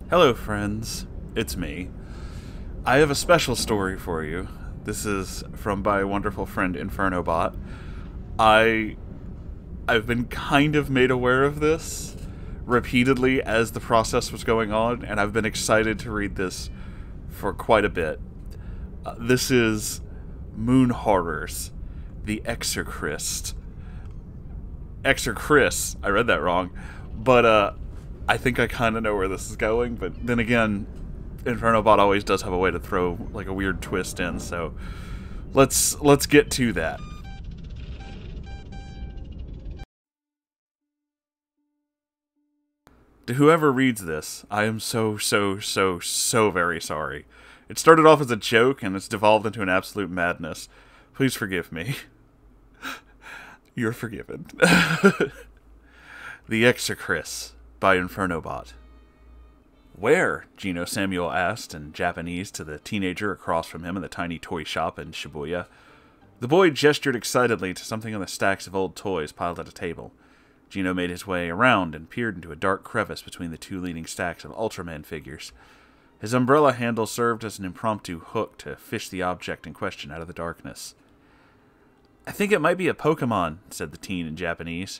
Hello, friends. It's me. I have a special story for you. This is from my wonderful friend InfernoBot. I've been kind of made aware of this repeatedly as the process was going on, and I've been excited to read this for quite a bit. This is Moonhorrors, the ExorChris. ExorChris. I read that wrong, but I think I kind of know where this is going. But then again, InfernoBot always does have a way to throw like a weird twist in, so let's get to that. To whoever reads this, I am so very sorry. It started off as a joke and it's devolved into an absolute madness. Please forgive me. You're forgiven. The ExorChris by InfernoBot. Where? Gino Samuel asked in Japanese to the teenager across from him in the tiny toy shop in Shibuya. The boy gestured excitedly to something on the stacks of old toys piled at a table. Gino made his way around and peered into a dark crevice between the two leaning stacks of Ultraman figures. His umbrella handle served as an impromptu hook to fish the object in question out of the darkness. I think it might be a Pokemon, said the teen in Japanese.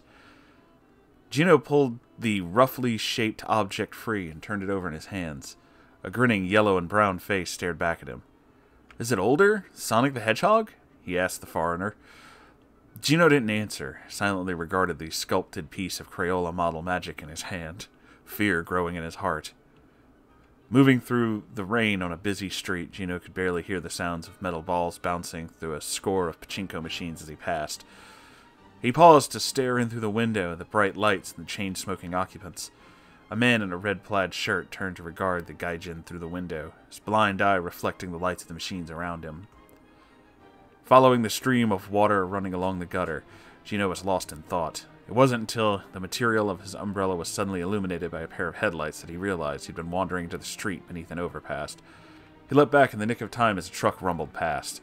Gino pulled the roughly shaped object free and turned it over in his hands. A grinning yellow and brown face stared back at him. Is it older? Sonic the Hedgehog? He asked the foreigner. Gino didn't answer, silently regarded the sculpted piece of Crayola model magic in his hand, fear growing in his heart. Moving through the rain on a busy street, Gino could barely hear the sounds of metal balls bouncing through a score of pachinko machines as he passed. He paused to stare in through the window at the bright lights and the chain-smoking occupants. A man in a red plaid shirt turned to regard the gaijin through the window, his blind eye reflecting the lights of the machines around him. Following the stream of water running along the gutter, Gino was lost in thought. It wasn't until the material of his umbrella was suddenly illuminated by a pair of headlights that he realized he'd been wandering into the street beneath an overpass. He leapt back in the nick of time as a truck rumbled past.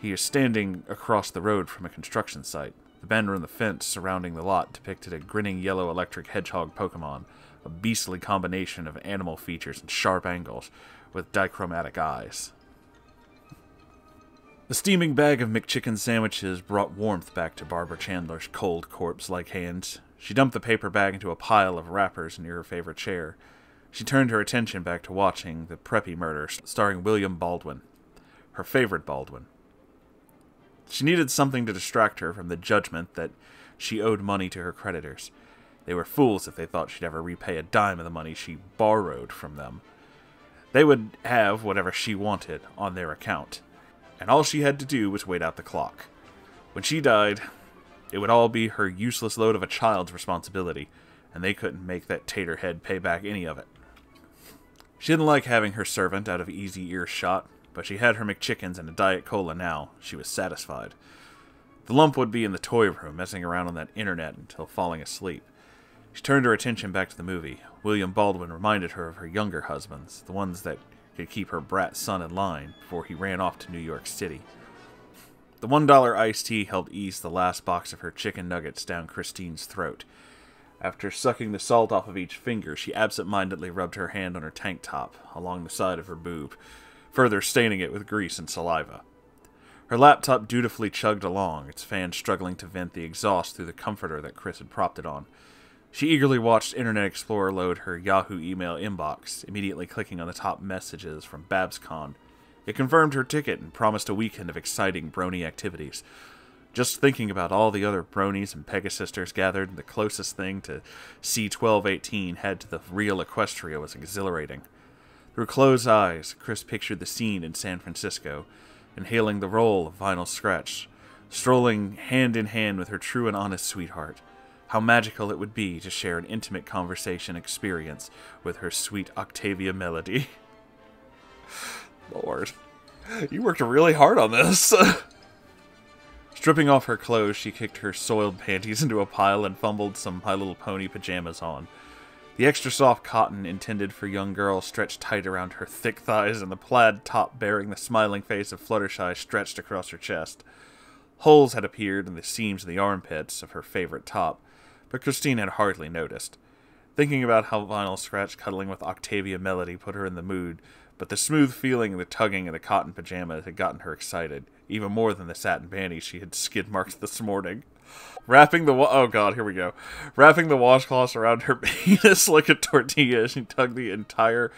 He was standing across the road from a construction site. The banner on the fence surrounding the lot depicted a grinning yellow electric hedgehog Pokemon, a beastly combination of animal features and sharp angles, with dichromatic eyes. The steaming bag of McChicken sandwiches brought warmth back to Barbara Chandler's cold corpse-like hands. She dumped the paper bag into a pile of wrappers near her favorite chair. She turned her attention back to watching The Preppy Murder, starring William Baldwin, her favorite Baldwin. She needed something to distract her from the judgment that she owed money to her creditors. They were fools if they thought she'd ever repay a dime of the money she borrowed from them. They would have whatever she wanted on their account, and all she had to do was wait out the clock. When she died, it would all be her useless load of a child's responsibility, and they couldn't make that taterhead pay back any of it. She didn't like having her servant out of easy earshot, but she had her McChickens and a Diet Cola now. She was satisfied. The lump would be in the toy room, messing around on that internet until falling asleep. She turned her attention back to the movie. William Baldwin reminded her of her younger husbands, the ones that could keep her brat son in line before he ran off to New York City. The $1 iced tea helped ease the last box of her chicken nuggets down Christine's throat. After sucking the salt off of each finger, she absent-mindedly rubbed her hand on her tank top, along the side of her boob, further staining it with grease and saliva. Her laptop dutifully chugged along, its fan struggling to vent the exhaust through the comforter that Chris had propped it on. She eagerly watched Internet Explorer load her Yahoo email inbox, immediately clicking on the top messages from Babbsy-kun. It confirmed her ticket and promised a weekend of exciting brony activities. Just thinking about all the other bronies and Pegasisters gathered, the closest thing to C-1218 had to the real Equestria was exhilarating. Through closed eyes, Chris pictured the scene in San Francisco, inhaling the roll of vinyl scratch, strolling hand in hand with her true and honest sweetheart. How magical it would be to share an intimate conversation experience with her sweet Octavia Melody. Lord, you worked really hard on this. Stripping off her clothes, she kicked her soiled panties into a pile and fumbled some My Little Pony pajamas on. The extra soft cotton intended for young girls stretched tight around her thick thighs, and the plaid top bearing the smiling face of Fluttershy stretched across her chest. Holes had appeared in the seams of the armpits of her favorite top, but Christine had hardly noticed. Thinking about how Vinyl Scratch cuddling with Octavia Melody put her in the mood, but the smooth feeling and the tugging of the cotton pajamas had gotten her excited, even more than the satin panties she had skid-marked this morning. Wrapping the washcloths around her penis like a tortilla, she tugged the entire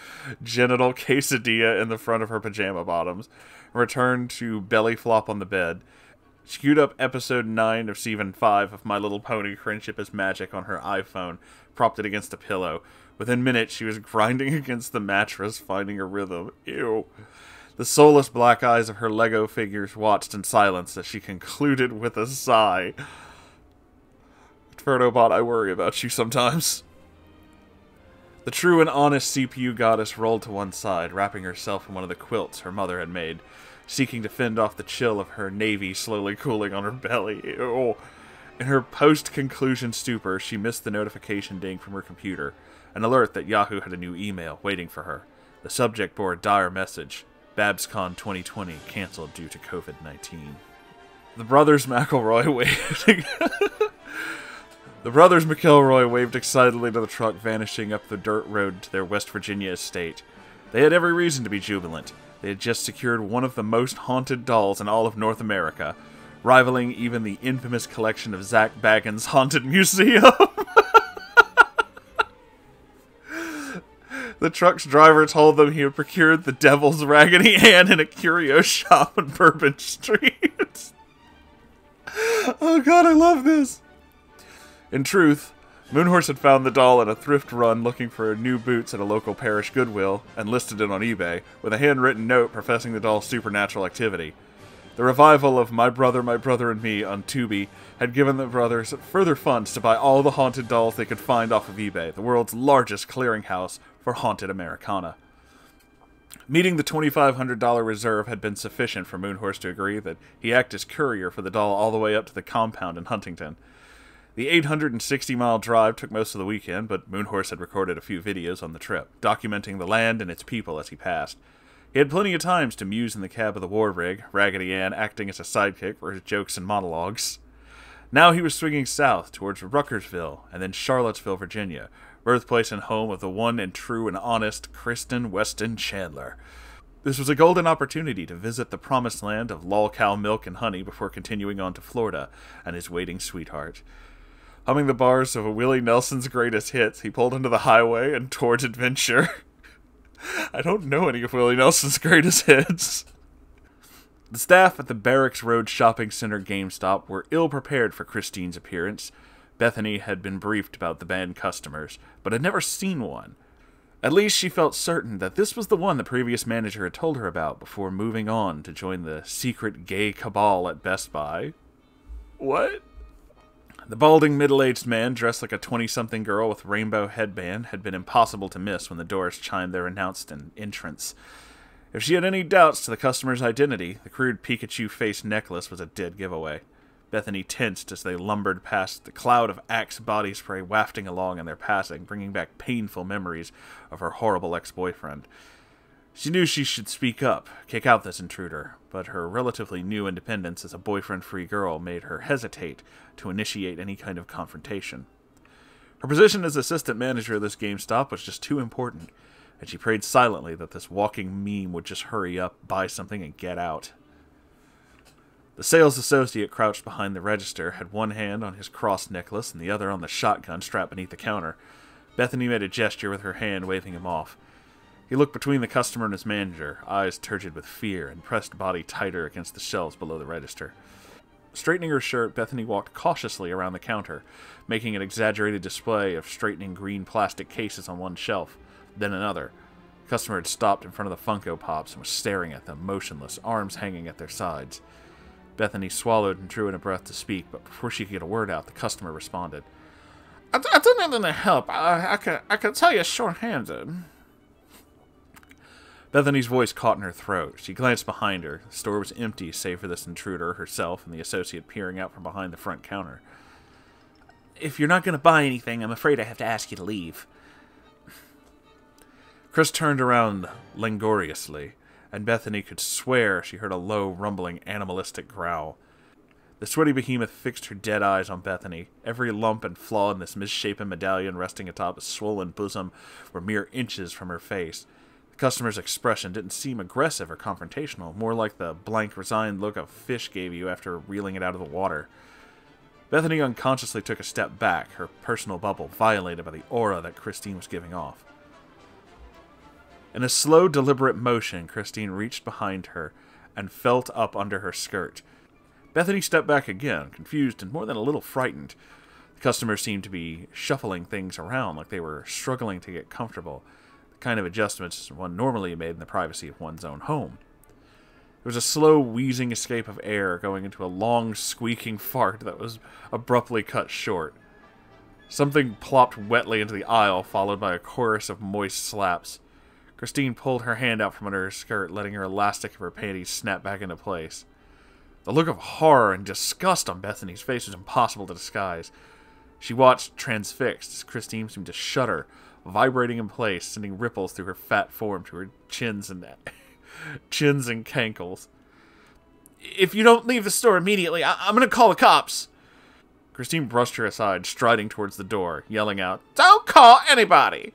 genital quesadilla in the front of her pajama bottoms, and returned to belly flop on the bed. She queued up episode 9 of season 5 of My Little Pony Friendship is Magic on her iPhone, propped it against a pillow. Within minutes, she was grinding against the mattress, finding a rhythm. Ew. The soulless black eyes of her Lego figures watched in silence as she concluded with a sigh. Infernobot, I worry about you sometimes. The true and honest CPU goddess rolled to one side, wrapping herself in one of the quilts her mother had made, seeking to fend off the chill of her navy slowly cooling on her belly. Ew. In her post-conclusion stupor, she missed the notification ding from her computer, an alert that Yahoo had a new email waiting for her. The subject bore a dire message: Babbsy-kun 2020 canceled due to COVID-19. The brothers McElroy waved excitedly to the truck vanishing up the dirt road to their West Virginia estate. They had every reason to be jubilant. They had just secured one of the most haunted dolls in all of North America, rivaling even the infamous collection of Zach Bagans' Haunted Museum. The truck's driver told them he had procured the Devil's Raggedy Ann in a curio shop on Bourbon Street. Oh god, I love this! In truth, Moonhorse had found the doll in a thrift run looking for new boots at a local parish Goodwill, and listed it on eBay, with a handwritten note professing the doll's supernatural activity. The revival of My Brother, and Me on Tubi had given the brothers further funds to buy all the haunted dolls they could find off of eBay, the world's largest clearinghouse for haunted Americana. Meeting the $2,500 reserve had been sufficient for Moonhorse to agree that he act as courier for the doll all the way up to the compound in Huntington. The 860-mile drive took most of the weekend, but Moonhorse had recorded a few videos on the trip, documenting the land and its people as he passed. He had plenty of times to muse in the cab of the war rig, Raggedy Ann acting as a sidekick for his jokes and monologues. Now he was swinging south towards Ruckersville, and then Charlottesville, Virginia, birthplace and home of the one and true and honest Kristen Weston Chandler. This was a golden opportunity to visit the promised land of lol cow milk and honey before continuing on to Florida and his waiting sweetheart. Humming the bars of Willie Nelson's greatest hits, he pulled into the highway and towards adventure. I don't know any of Willie Nelson's greatest hits. The staff at the Barracks Road Shopping Center GameStop were ill-prepared for Christine's appearance. Bethany had been briefed about the band customers, but had never seen one. At least she felt certain that this was the one the previous manager had told her about before moving on to join the secret gay cabal at Best Buy. What? The balding middle-aged man, dressed like a 20-something girl with rainbow headband, had been impossible to miss when the doors chimed their announced entrance. If she had any doubts to the customer's identity, the crude Pikachu-faced necklace was a dead giveaway. Bethany tensed as they lumbered past the cloud of Axe body spray wafting along in their passing, bringing back painful memories of her horrible ex-boyfriend. She knew she should speak up, kick out this intruder, but her relatively new independence as a boyfriend-free girl made her hesitate to initiate any kind of confrontation. Her position as assistant manager of this GameStop was just too important, and she prayed silently that this walking meme would just hurry up, buy something, and get out. The sales associate crouched behind the register, had one hand on his cross necklace and the other on the shotgun strapped beneath the counter. Bethany made a gesture with her hand, waving him off. He looked between the customer and his manager, eyes turgid with fear, and pressed body tighter against the shelves below the register. Straightening her shirt, Bethany walked cautiously around the counter, making an exaggerated display of straightening green plastic cases on one shelf, then another. The customer had stopped in front of the Funko Pops and was staring at them, motionless, arms hanging at their sides. Bethany swallowed and drew in a breath to speak, but before she could get a word out, the customer responded. I don't need any help. I can tell you're short-handed. Bethany's voice caught in her throat. She glanced behind her. The store was empty, save for this intruder, herself, and the associate peering out from behind the front counter. If you're not going to buy anything, I'm afraid I have to ask you to leave. Chris turned around languorously, and Bethany could swear she heard a low, rumbling, animalistic growl. The sweaty behemoth fixed her dead eyes on Bethany. Every lump and flaw in this misshapen medallion resting atop a swollen bosom were mere inches from her face. The customer's expression didn't seem aggressive or confrontational, more like the blank, resigned look a fish gave you after reeling it out of the water. Bethany unconsciously took a step back, her personal bubble violated by the aura that Christine was giving off. In a slow, deliberate motion, Christine reached behind her and felt up under her skirt. Bethany stepped back again, confused and more than a little frightened. The customer seemed to be shuffling things around like they were struggling to get comfortable, the kind of adjustments one normally made in the privacy of one's own home. There was a slow, wheezing escape of air going into a long, squeaking fart that was abruptly cut short. Something plopped wetly into the aisle, followed by a chorus of moist slaps. Christine pulled her hand out from under her skirt, letting her elastic of her panties snap back into place. The look of horror and disgust on Bethany's face was impossible to disguise. She watched transfixed as Christine seemed to shudder, vibrating in place, sending ripples through her fat form to her chins and cankles. "If you don't leave the store immediately, I'm going to call the cops." Christine brushed her aside, striding towards the door, yelling out, "Don't call anybody!"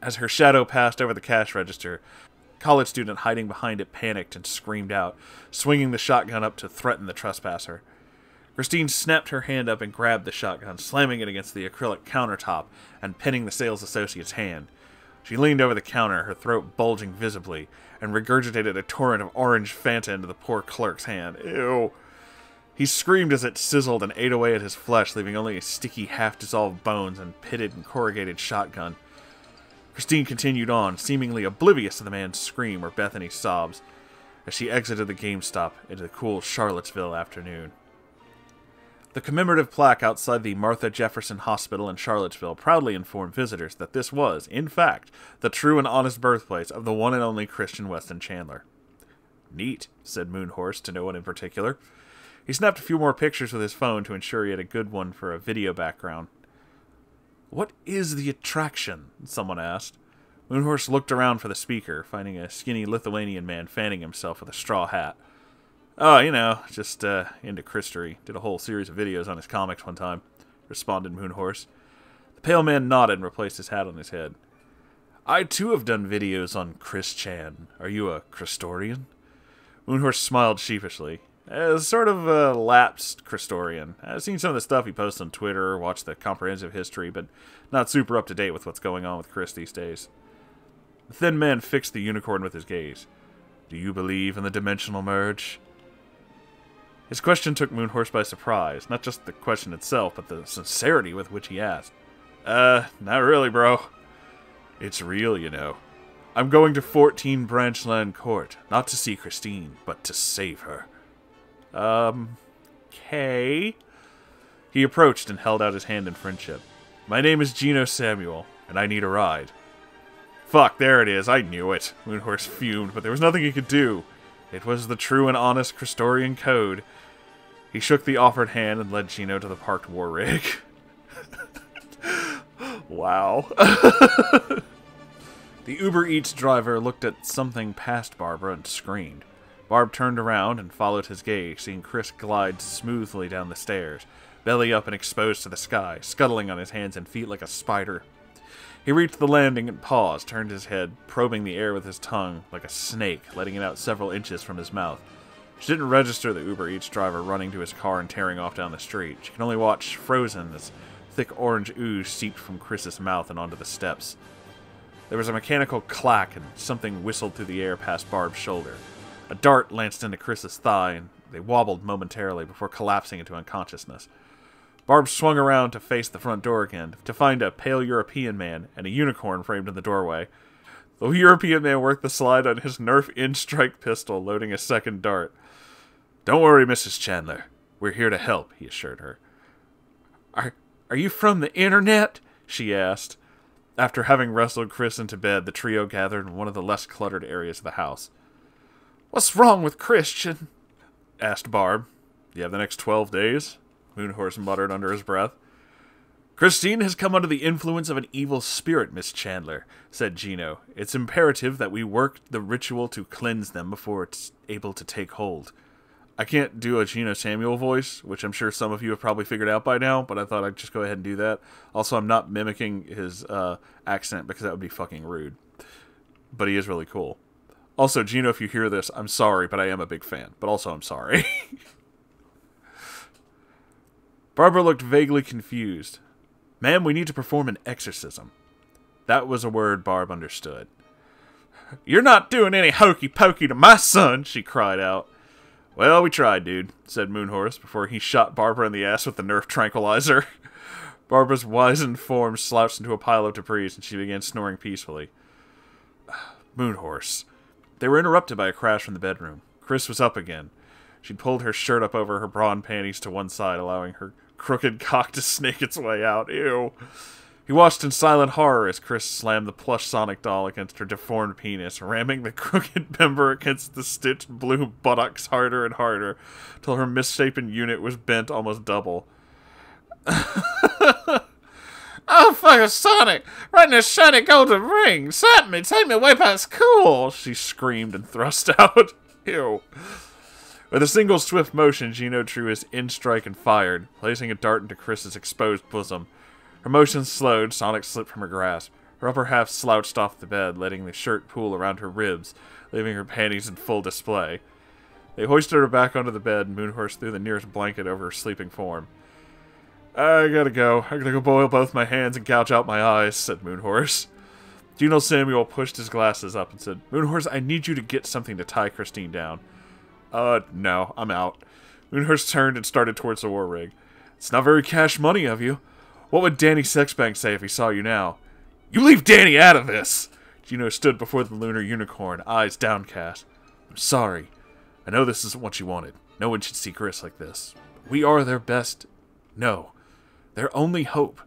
As her shadow passed over the cash register, a college student hiding behind it panicked and screamed out, swinging the shotgun up to threaten the trespasser. Christine snapped her hand up and grabbed the shotgun, slamming it against the acrylic countertop and pinning the sales associate's hand. She leaned over the counter, her throat bulging visibly, and regurgitated a torrent of orange Fanta into the poor clerk's hand. Ew. He screamed as it sizzled and ate away at his flesh, leaving only sticky, half-dissolved bones and pitted and corrugated shotgun. Christine continued on, seemingly oblivious to the man's scream or Bethany's sobs, as she exited the GameStop into the cool Charlottesville afternoon. The commemorative plaque outside the Martha Jefferson Hospital in Charlottesville proudly informed visitors that this was, in fact, the true and honest birthplace of the one and only Christian Weston Chandler. "Neat," said Moonhorse to no one in particular. He snapped a few more pictures with his phone to ensure he had a good one for a video background. "What is the attraction?" someone asked. Moonhorse looked around for the speaker, finding a skinny Lithuanian man fanning himself with a straw hat. "Oh, just into Christery. Did a whole series of videos on his comics one time," responded Moonhorse. The pale man nodded and replaced his hat on his head. "I, too, have done videos on Chris Chan. Are you a Christorian?" Moonhorse smiled sheepishly. Sort of a lapsed Christorian. I've seen some of the stuff he posts on Twitter, watched the comprehensive history, but not super up-to-date with what's going on with Chris these days. The thin man fixed the unicorn with his gaze. "Do you believe in the dimensional merge?" His question took Moonhorse by surprise, not just the question itself, but the sincerity with which he asked. Not really, bro. It's real, I'm going to 14 Branchland Court, not to see Christine, but to save her. Okay. He approached and held out his hand in friendship. "My name is Gino Samuel, and I need a ride." "Fuck, there it is, I knew it," Moonhorse fumed, but there was nothing he could do. It was the true and honest Christorian code. He shook the offered hand and led Gino to the parked war rig. Wow. The Uber Eats driver looked at something past Barbara and screamed. Barb turned around and followed his gaze, seeing Chris glide smoothly down the stairs, belly up and exposed to the sky, scuttling on his hands and feet like a spider. He reached the landing and paused, turned his head, probing the air with his tongue like a snake, letting it out several inches from his mouth. She didn't register the Uber Eats driver running to his car and tearing off down the street. She could only watch, frozen, as thick orange ooze seeped from Chris's mouth and onto the steps. There was a mechanical clack, and something whistled through the air past Barb's shoulder. A dart lanced into Chris's thigh, and they wobbled momentarily before collapsing into unconsciousness. Barb swung around to face the front door again, to find a pale European man and a unicorn framed in the doorway. The European man worked the slide on his Nerf in-strike pistol, loading a second dart. "Don't worry, Mrs. Chandler. We're here to help," he assured her. Are you from the internet?" she asked. After having wrestled Chris into bed, the trio gathered in one of the less cluttered areas of the house. "What's wrong with Christian?" asked Barb. "You have the next 12 days?" Moonhorse muttered under his breath. "Christine has come under the influence of an evil spirit, Miss Chandler," said Gino. "It's imperative that we work the ritual to cleanse them before it's able to take hold." I can't do a Gino Samuel voice, which I'm sure some of you have probably figured out by now, but I thought I'd just go ahead and do that. Also, I'm not mimicking his accent because that would be fucking rude. But he is really cool. Also, Gino, if you hear this, I'm sorry, but I am a big fan. But also, I'm sorry. Barbara looked vaguely confused. Ma'am, we need to perform an exorcism. That was a word Barb understood. You're not doing any hokey-pokey to my son, she cried out. Well, we tried, dude, said Moonhorse before he shot Barbara in the ass with the Nerf tranquilizer. Barbara's wizened form slouched into a pile of debris, and she began snoring peacefully. Moonhorse. They were interrupted by a crash from the bedroom. Chris was up again. She'd pulled her shirt up over her bra and panties to one side, allowing her crooked cock to snake its way out. Ew. He watched in silent horror as Chris slammed the plush Sonic doll against her deformed penis, ramming the crooked member against the stitched blue buttocks harder and harder, till her misshapen unit was bent almost double. Oh, fucking Sonic! Right in the shiny golden ring! Slap me! Take me away past cool! She screamed and thrust out. Ew. With a single swift motion, Gino drew his in-strike and fired, placing a dart into Chris's exposed bosom. Her motion slowed, Sonic slipped from her grasp. Her upper half slouched off the bed, letting the shirt pool around her ribs, leaving her panties in full display. They hoisted her back onto the bed, and Moonhorse threw the nearest blanket over her sleeping form. I gotta go. I gotta go boil both my hands and gouge out my eyes, said Moonhorse. Gino Samuel pushed his glasses up and said, Moonhorse, I need you to get something to tie Christine down. No, I'm out. Moonhorse turned and started towards the war rig. It's not very cash money of you. What would Danny Sexbank say if he saw you now? You leave Danny out of this! Gino stood before the lunar unicorn, eyes downcast. I'm sorry. I know this isn't what you wanted. No one should see Chris like this. We are their best... No. Their only hope.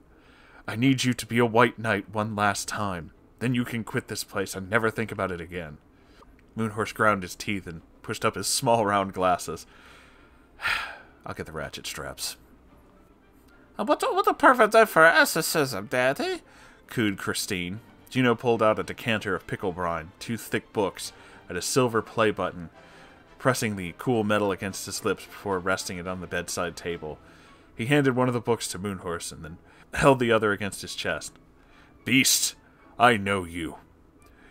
I need you to be a white knight one last time. Then you can quit this place and never think about it again. Moonhorse ground his teeth and pushed up his small round glasses. I'll get the ratchet straps. What a perfect day for exorcism, Daddy, cooed Christine. Gino pulled out a decanter of pickle brine, 2 thick books, and a silver play button, pressing the cool metal against his lips before resting it on the bedside table. He handed one of the books to Moonhorse and then held the other against his chest. Beast, I know you.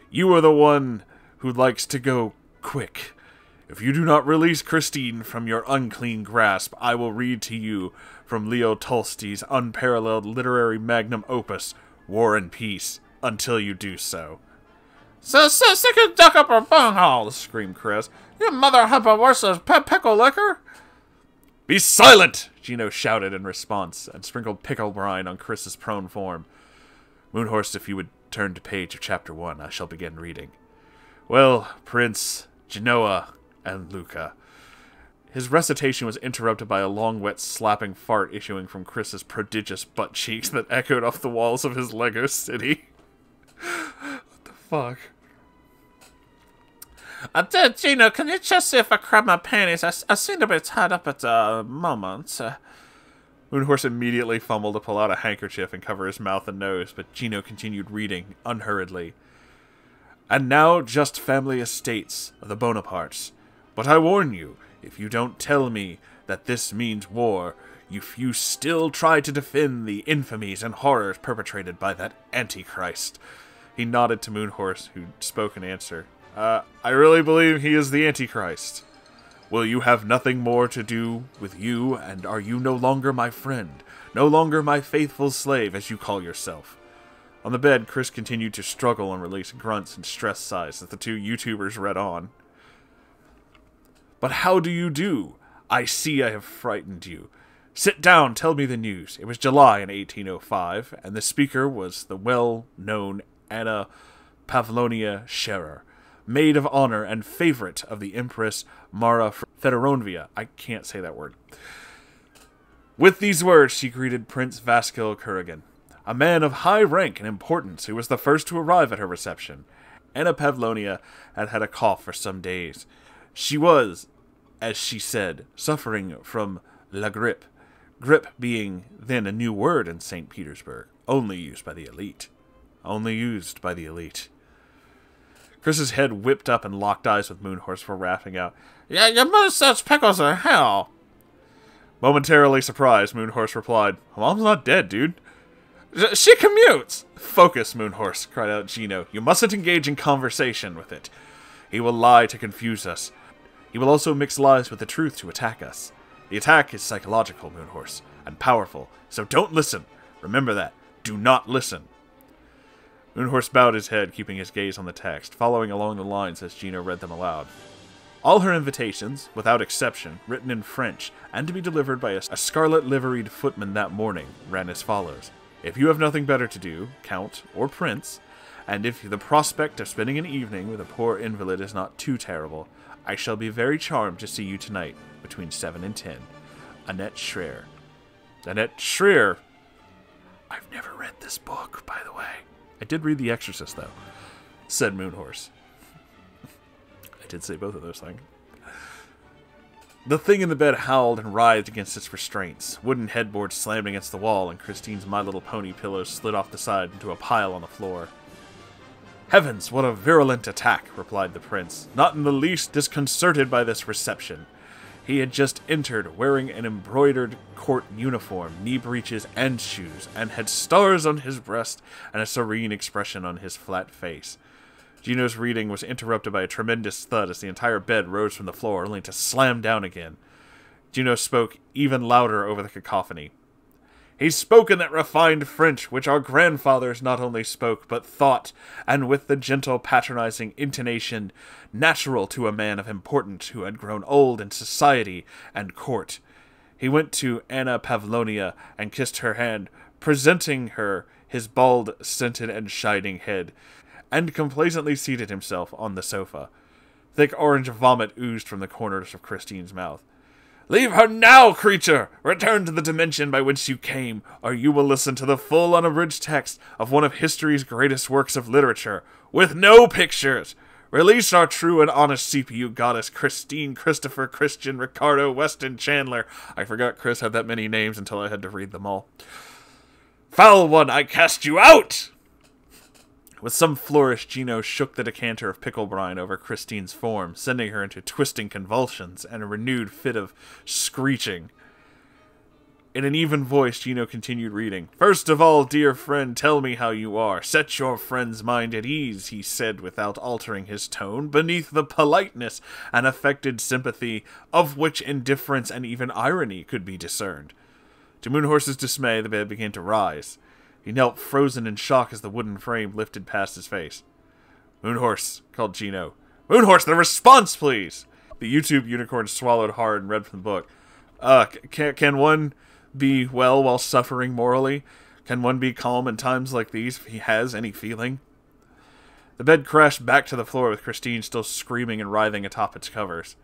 You are the one who likes to go quick. If you do not release Christine from your unclean grasp, I will read to you from Leo Tolstoy's unparalleled literary magnum opus, War and Peace, until you do so. So sick of duck up our bunghole, screamed Chris. Your mother hupper worse than pickle liquor? Be silent, Gino shouted in response, and sprinkled pickle brine on Chris's prone form. Moonhorse, if you would turn to page of chapter 1, I shall begin reading. Well, Prince, Genoa, and Luca. His recitation was interrupted by a long, wet, slapping fart issuing from Chris's prodigious butt cheeks that echoed off the walls of his Lego city. What the fuck? Gino, can you just see if I grab my panties? I seem to be tied up at the moment. Moonhorse immediately fumbled to pull out a handkerchief and cover his mouth and nose, but Gino continued reading, unhurriedly. And now just family estates of the Bonapartes. But I warn you, if you don't tell me that this means war, if you still try to defend the infamies and horrors perpetrated by that Antichrist. He nodded to Moonhorse, who spoke in answer. I really believe he is the Antichrist. Will you have nothing more to do with you, and are you no longer my friend, no longer my faithful slave, as you call yourself? On the bed, Chris continued to struggle and release grunts and stress sighs as the 2 YouTubers read on. But how do you do? I see I have frightened you. Sit down, tell me the news. It was July in 1805, and the speaker was the well-known Anna Pavlovna Scherer, maid of honor and favorite of the Empress Mara Fedorovna. I can't say that word. With these words, she greeted Prince Vaskil Kuragin, a man of high rank and importance who was the first to arrive at her reception. Anna Pavlovna had had a cough for some days. She was, as she said, suffering from la grippe. Grippe being then a new word in St. Petersburg, only used by the elite. Only used by the elite. Chris's head whipped up and locked eyes with Moonhorse for rapping out, "Yeah, your mother says pickles are hell." Momentarily surprised, Moonhorse replied, "Mom's not dead, dude." "She commutes!" "Focus, Moonhorse," cried out Gino. "You mustn't engage in conversation with it. He will lie to confuse us. He will also mix lies with the truth to attack us. The attack is psychological, Moonhorse, and powerful, so don't listen. Remember that. Do not listen." Moonhorse bowed his head, keeping his gaze on the text, following along the lines as Gino read them aloud. All her invitations, without exception, written in French, and to be delivered by a scarlet-liveried footman that morning, ran as follows. "If you have nothing better to do, Count or Prince, and if the prospect of spending an evening with a poor invalid is not too terrible, I shall be very charmed to see you tonight, between 7 and 10. Annette Schreer." Annette Schreer! I've never read this book, by the way. I did read The Exorcist, though, said Moonhorse. I did say both of those things. The thing in the bed howled and writhed against its restraints. Wooden headboards slammed against the wall, and Christine's My Little Pony pillows slid off the side into a pile on the floor. "Heavens, what a virulent attack," replied the prince, not in the least disconcerted by this reception. He had just entered, wearing an embroidered court uniform, knee breeches, and shoes, and had stars on his breast and a serene expression on his flat face. Gino's reading was interrupted by a tremendous thud as the entire bed rose from the floor, only to slam down again. Gino spoke even louder over the cacophony. "He spoke in that refined French which our grandfathers not only spoke, but thought, and with the gentle patronizing intonation natural to a man of importance who had grown old in society and court. He went to Anna Pavlonia and kissed her hand, presenting her his bald, scented, and shining head, and complacently seated himself on the sofa. Thick orange vomit oozed from the corners of Christine's mouth. "Leave her now, creature! Return to the dimension by which you came, or you will listen to the full unabridged text of one of history's greatest works of literature, with no pictures! Release our true and honest CPU goddess, Christine, Christopher, Christian, Ricardo, Weston, Chandler." I forgot Chris had that many names until I had to read them all. "Foul one, I cast you out!" With some flourish, Gino shook the decanter of pickle brine over Christine's form, sending her into twisting convulsions and a renewed fit of screeching. In an even voice, Gino continued reading. "First of all, dear friend, tell me how you are. Set your friend's mind at ease," he said without altering his tone, beneath the politeness and affected sympathy of which indifference and even irony could be discerned. To Moonhorse's dismay, the bed began to rise. He knelt frozen in shock as the wooden frame lifted past his face. "Moonhorse," called Gino. "Moonhorse, the response, please!" The YouTube unicorn swallowed hard and read from the book. Can one be well while suffering morally? Can one be calm in times like these if he has any feeling?" The bed crashed back to the floor with Christine still screaming and writhing atop its covers.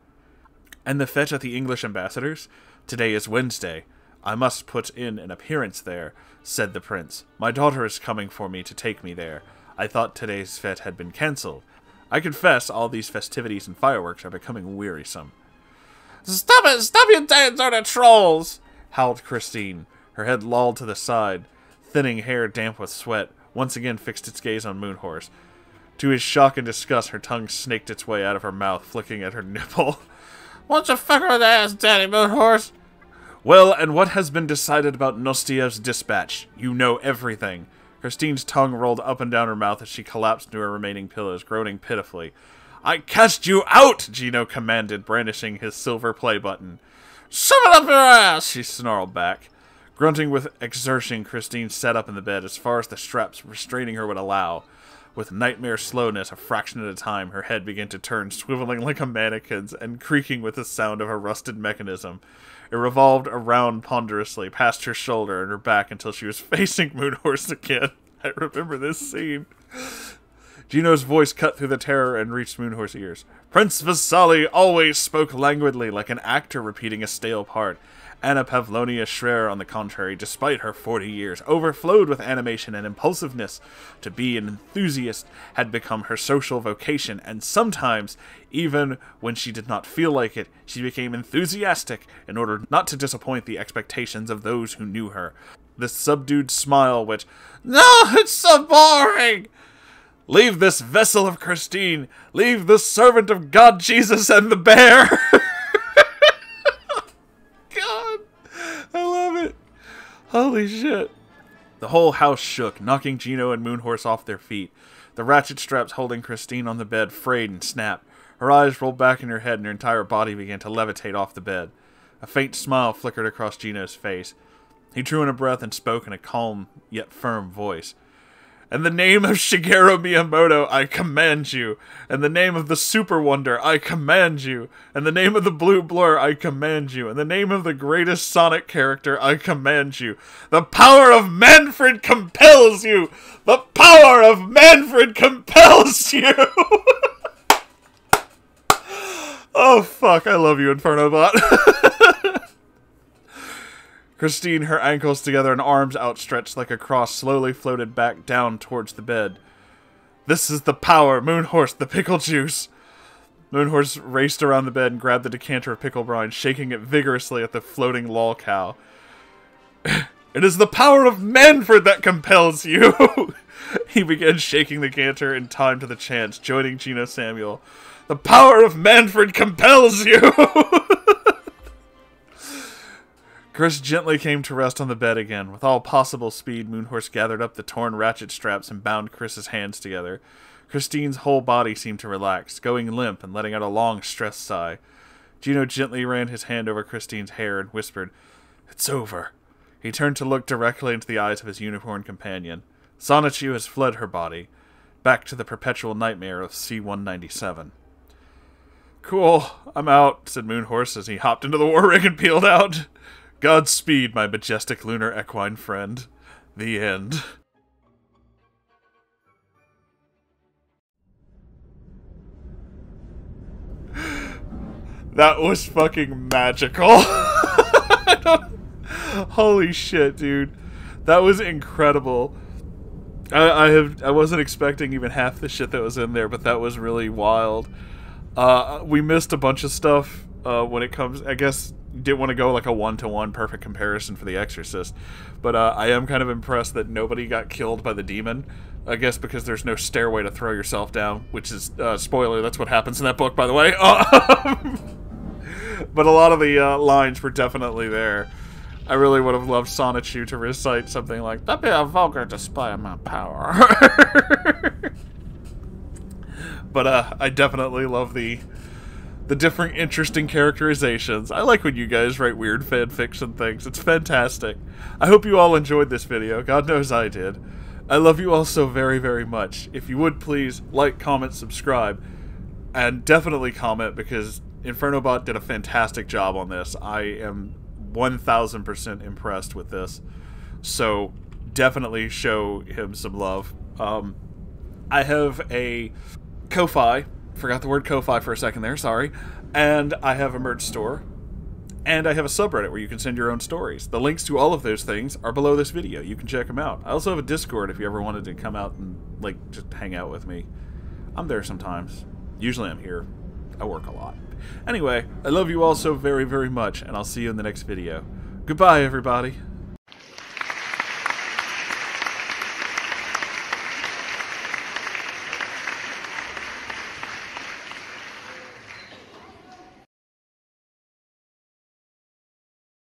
"And the fete at the English ambassador's? Today is Wednesday. I must put in an appearance there," said the prince. "My daughter is coming for me to take me there. I thought today's fete had been cancelled. I confess all these festivities and fireworks are becoming wearisome." "Stop it! Stop, you damn sort of trolls!" howled Christine. Her head lolled to the side. Thinning hair, damp with sweat, once again fixed its gaze on Moonhorse. To his shock and disgust, her tongue snaked its way out of her mouth, flicking at her nipple. "What's a fucker with ass, Daddy Moonhorse?" "Well, and what has been decided about Nostiev's dispatch? You know everything." Christine's tongue rolled up and down her mouth as she collapsed into her remaining pillows, groaning pitifully. "I cast you out!" Gino commanded, brandishing his silver play button. "Shove it up your ass!" she snarled back. Grunting with exertion, Christine sat up in the bed as far as the straps restraining her would allow. With nightmare slowness, a fraction at a time, her head began to turn, swiveling like a mannequin's and creaking with the sound of a rusted mechanism. It revolved around ponderously, past her shoulder and her back until she was facing Moonhorse again. I remember this scene. Gino's voice cut through the terror and reached Moonhorse's ears. "Prince Vasali always spoke languidly, like an actor repeating a stale part. Anna Pavlonia Schreer, on the contrary, despite her 40 years, overflowed with animation and impulsiveness. To be an enthusiast had become her social vocation, and sometimes, even when she did not feel like it, she became enthusiastic in order not to disappoint the expectations of those who knew her. The subdued smile which, "No, it's so boring!" Leave this vessel of Christine! Leave the servant of God Jesus and the bear! God! I love it! Holy shit. The whole house shook, knocking Gino and Moonhorse off their feet. The ratchet straps holding Christine on the bed frayed and snapped. Her eyes rolled back in her head and her entire body began to levitate off the bed. A faint smile flickered across Gino's face. He drew in a breath and spoke in a calm yet firm voice. "In the name of Shigeru Miyamoto, I command you. In the name of the Super Wonder, I command you. In the name of the Blue Blur, I command you. In the name of the greatest Sonic character, I command you. The power of Manfred compels you! The power of Manfred compels you!" Oh, fuck, I love you, Infernobot. Christine, her ankles together and arms outstretched like a cross, slowly floated back down towards the bed. "This is the power, Moonhorse, the pickle juice!" Moonhorse raced around the bed and grabbed the decanter of pickle brine, shaking it vigorously at the floating lol cow. "It is the power of Manfred that compels you!" He began shaking the decanter in time to the chants, joining Gino Samuel. "The power of Manfred compels you!" Chris gently came to rest on the bed again. With all possible speed, Moonhorse gathered up the torn ratchet straps and bound Chris's hands together. Christine's whole body seemed to relax, going limp and letting out a long, stressed sigh. Gino gently ran his hand over Christine's hair and whispered, "It's over." He turned to look directly into the eyes of his unicorn companion. Sonichu has fled her body, back to the perpetual nightmare of C-197. "Cool, I'm out," said Moonhorse as he hopped into the war rig and peeled out. "Godspeed, my majestic lunar equine friend." The end. That was fucking magical. Holy shit, dude. That was incredible. I wasn't expecting even half the shit that was in there, but that was really wild. We missed a bunch of stuff when it comes, I guess. Didn't want to go like a one-to-one perfect comparison for The Exorcist, but I am kind of impressed that nobody got killed by the demon. I guess because there's no stairway to throw yourself down, which is, spoiler, that's what happens in that book, by the way. But a lot of the lines were definitely there. I really would have loved Sonichu to recite something like, "That'd be a vulgar display of my power." But I definitely love the different interesting characterizations. I like when you guys write weird fanfiction things. It's fantastic. I hope you all enjoyed this video. God knows I did. I love you all so very, very much. If you would please like, comment, subscribe, and definitely comment because Infernobot did a fantastic job on this. I am 1000% impressed with this. So definitely show him some love. I have a Ko-Fi. Forgot the word Ko-Fi for a second there, sorry. And I have a merch store. And I have a subreddit where you can send your own stories. The links to all of those things are below this video. You can check them out. I also have a Discord if you ever wanted to come out and, like, just hang out with me. I'm there sometimes. Usually I'm here. I work a lot. Anyway, I love you all so very, very much, and I'll see you in the next video. Goodbye, everybody.